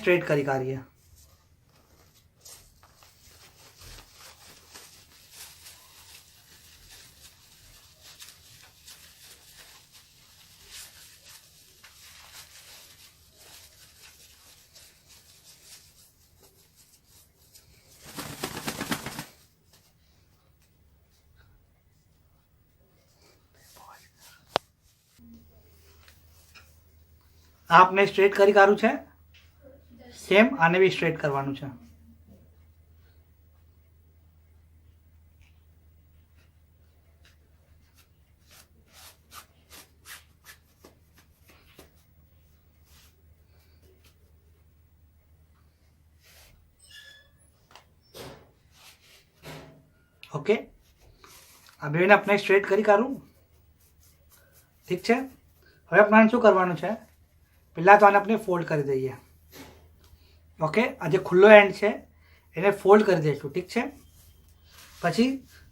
Straight કરી કાઢીએ. આપને સ્ટ્રેટ કરી કાઢવું છે. સેમ આને બી સ્ટ્રેટ કરવાનું છે. ઓકે, આ બેને આપણે સ્ટ્રેટ કરી કાઢું. ઠીક છે. હવે આપણે શું કરવાનું છે, પહેલાં તો આને આપણે ફોલ્ડ કરી દઈએ. ઓકે, આ જે ખુલ્લો એન્ડ છે એને ફોલ્ડ કરી દઈશું. ઠીક છે. પછી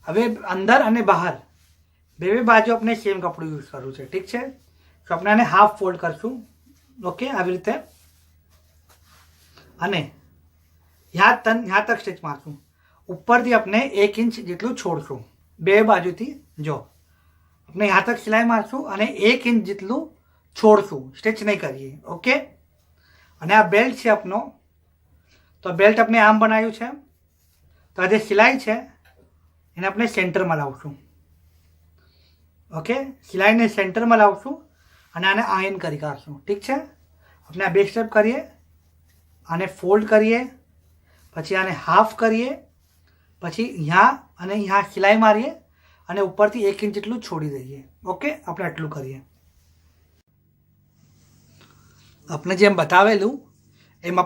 હવે અંદર અને બહાર બે બાજુ આપણે સેમ કપડું યુઝ કરવું છે. ઠીક છે. તો આપણે આને હાફ ફોલ્ડ કરશું. ઓકે, આવી રીતે. અને यहाँ तक સ્ટિચ મારશું. ઉપરથી આપણે 1 ઇંચ જેટલું છોડશું બે બાજુથી. જો આપણે यहाँ तक સિલાઈ મારશું અને 1 ઇંચ જેટલું છોડશું, સ્ટિચ નહીં કરીએ. ઓકે. અને આ બેલ્ટ છે આપનો, તો બેલ્ટ આપણે આમ બનાવ્યું છે. તો આ જે સિલાઈ છે એને આપણે સેન્ટરમાં લાવશું. ઓકે, સિલાઈને સેન્ટરમાં લાવશું અને આને આયન કરી કાઢશું. ઠીક છે. આપણે આ બે સ્ટેપ કરીએ. આને ફોલ્ડ કરીએ, પછી આને હાફ કરીએ, પછી यहाँ અને यहाँ સિલાઈ મારીએ અને ઉપરથી 1 ઇંચ જેટલું છોડી દઈએ. ઓકે, આપણે આટલું કરીએ. આપણે જેમ બતાવેલું